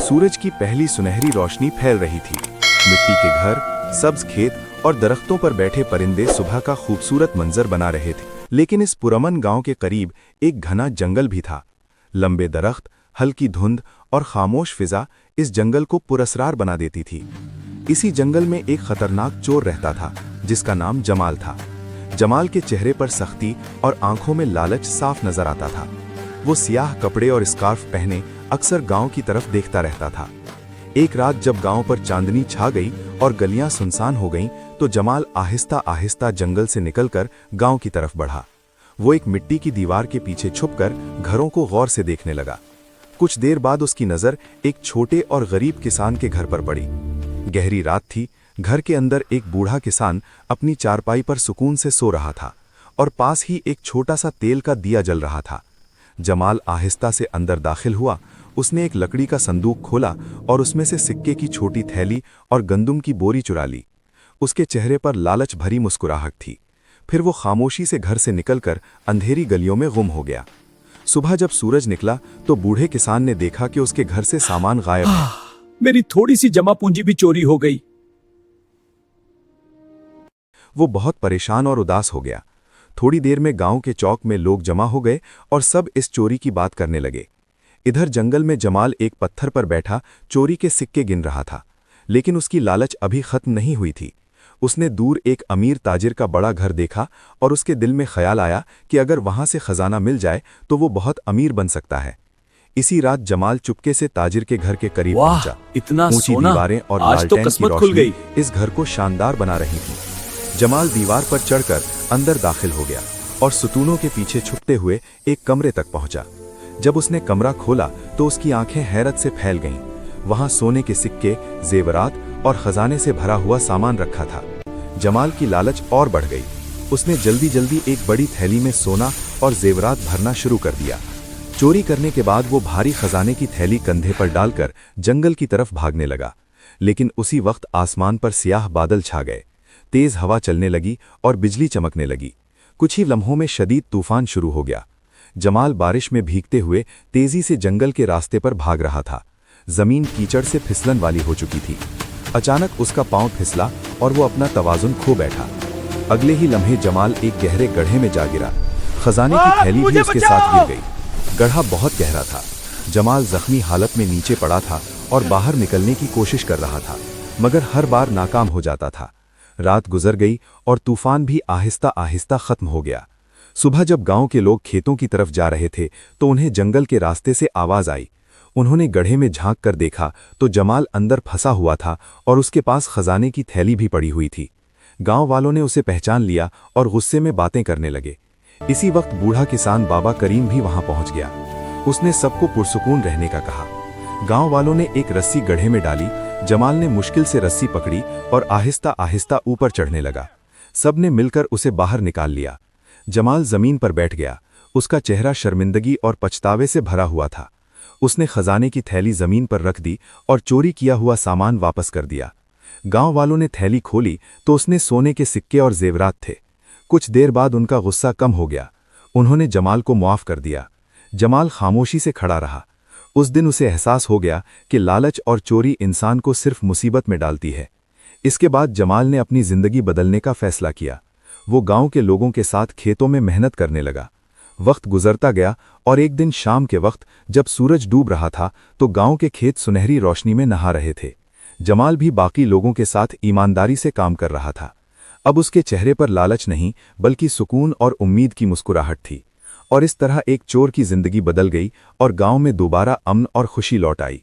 सूरज की पहली सुनहरी रोशनी फैल रही थी। मिट्टी के घर, सब्ज खेत और दरख्तों पर बैठे परिंदे सुबह का खूबसूरत मंजर बना रहे थे। लेकिन इस पुरअमन गांव के करीब एक घना जंगल भी था। लंबे दरख्त, हल्की धुंध और खामोश फिजा इस जंगल को पुरअसरार बना देती थी। इसी जंगल में एक खतरनाक चोर रहता था जिसका नाम जमाल था। जमाल के चेहरे पर सख्ती और आंखों में लालच साफ नजर आता था। वो सियाह कपड़े और स्कार्फ पहने अक्सर गांव की तरफ देखता रहता था। एक रात जब गांव पर चांदनी छा गई और गलियां सुनसान हो गईं, तो जमाल आहिस्ता आहिस्ता जंगल से निकलकर गांव की तरफ बढ़ा। वो एक मिट्टी की दीवार के पीछे छुपकर घरों को गौर से देखने लगा। कुछ देर बाद उसकी नजर एक छोटे और गरीब किसान के घर पर पड़ी। गहरी रात थी। घर के अंदर एक बूढ़ा किसान अपनी चारपाई पर सुकून से सो रहा था और पास ही एक छोटा सा तेल का दिया जल रहा था। जमाल आहिस्ता से अंदर दाखिल हुआ। उसने एक लकड़ी का संदूक खोला और उसमें से सिक्के की छोटी थैली और गंदुम की बोरी चुरा ली। उसके चेहरे पर लालच भरी मुस्कुराहट थी। फिर वो खामोशी से घर से निकलकर अंधेरी गलियों में गुम हो गया। सुबह जब सूरज निकला तो बूढ़े किसान ने देखा कि उसके घर से सामान गायब है। मेरी थोड़ी सी जमा पूंजी भी चोरी हो गई। वो बहुत परेशान और उदास हो गया। थोड़ी देर में गांव के चौक में लोग जमा हो गए और सब इस चोरी की बात करने लगे। इधर जंगल में जमाल एक पत्थर पर बैठा चोरी के सिक्के गिन रहा था, लेकिन उसकी लालच अभी खत्म नहीं हुई थी। उसने दूर एक अमीर ताजिर का बड़ा घर देखा और उसके दिल में ख्याल आया कि अगर वहां से खजाना मिल जाए तो वो बहुत अमीर बन सकता है। इसी रात जमाल चुपके से ताजिर के घर के करीब पहुंचा। इतना ऊंची सोना, दीवारें और आज तो लालटेन की किस्मत खुल रोशनी गई। इस घर को शानदार बना रही थी। जमाल दीवार पर चढ़कर अंदर दाखिल हो गया और सुतूनों के पीछे छुपते हुए एक कमरे तक पहुंचा। जब उसने कमरा खोला तो उसकी आंखें हैरत से फैल गईं। वहां सोने के सिक्के, जेवरात और खजाने से भरा हुआ सामान रखा था। जमाल की लालच और बढ़ गई। उसने जल्दी जल्दी एक बड़ी थैली में सोना और जेवरात भरना शुरू कर दिया। चोरी करने के बाद वो भारी खजाने की थैली कंधे पर डालकर जंगल की तरफ भागने लगा। लेकिन उसी वक्त आसमान पर सियाह बादल छा गए। तेज हवा चलने लगी और बिजली चमकने लगी। कुछ ही लम्हों में शदीद तूफान शुरू हो गया। जमाल बारिश में भीगते हुए तेजी से जंगल के रास्ते पर भाग रहा था। जमीन कीचड़ से फिसलन वाली हो चुकी थी। अचानक उसका पांव फिसला और वो अपना तवाजुन खो बैठा। अगले ही लम्हे जमाल एक गहरे गड्ढे में जा गिरा। खजाने की थैली भी उसके साथ गिर गई। गड्ढा बहुत गहरा था। जमाल जख्मी हालत में नीचे पड़ा था और बाहर निकलने की कोशिश कर रहा था, मगर हर बार नाकाम हो जाता था। रात गुजर गई और तूफान भी आहिस्ता आहिस्ता खत्म हो गया। सुबह जब गांव के लोग खेतों की तरफ जा रहे थे तो उन्हें जंगल के रास्ते से आवाज आई। उन्होंने गड्ढे में झांक कर देखा तो जमाल अंदर फंसा हुआ था और उसके पास खजाने की थैली भी पड़ी हुई थी। गांव वालों ने उसे पहचान लिया और गुस्से में बातें करने लगे। इसी वक्त बूढ़ा किसान बाबा करीम भी वहां पहुंच गया। उसने सबको पुरसुकून रहने का कहा। गांव वालों ने एक रस्सी गड्ढे में डाली। जमाल ने मुश्किल से रस्सी पकड़ी और आहिस्ता आहिस्ता ऊपर चढ़ने लगा। सबने मिलकर उसे बाहर निकाल लिया। जमाल जमीन पर बैठ गया। उसका चेहरा शर्मिंदगी और पछतावे से भरा हुआ था। उसने खजाने की थैली जमीन पर रख दी और चोरी किया हुआ सामान वापस कर दिया। गांव वालों ने थैली खोली तो उसने सोने के सिक्के और जेवरात थे। कुछ देर बाद उनका गुस्सा कम हो गया। उन्होंने जमाल को मुआफ कर दिया। जमाल खामोशी से खड़ा रहा। उस दिन उसे एहसास हो गया कि लालच और चोरी इंसान को सिर्फ मुसीबत में डालती है। इसके बाद जमाल ने अपनी जिंदगी बदलने का फैसला किया। वो गांव के लोगों के साथ खेतों में मेहनत करने लगा। वक्त गुजरता गया और एक दिन शाम के वक्त जब सूरज डूब रहा था तो गांव के खेत सुनहरी रोशनी में नहा रहे थे। जमाल भी बाकी लोगों के साथ ईमानदारी से काम कर रहा था। अब उसके चेहरे पर लालच नहीं बल्कि सुकून और उम्मीद की मुस्कुराहट थी। और इस तरह एक चोर की जिंदगी बदल गई और गांव में दोबारा अमन और खुशी लौट आई।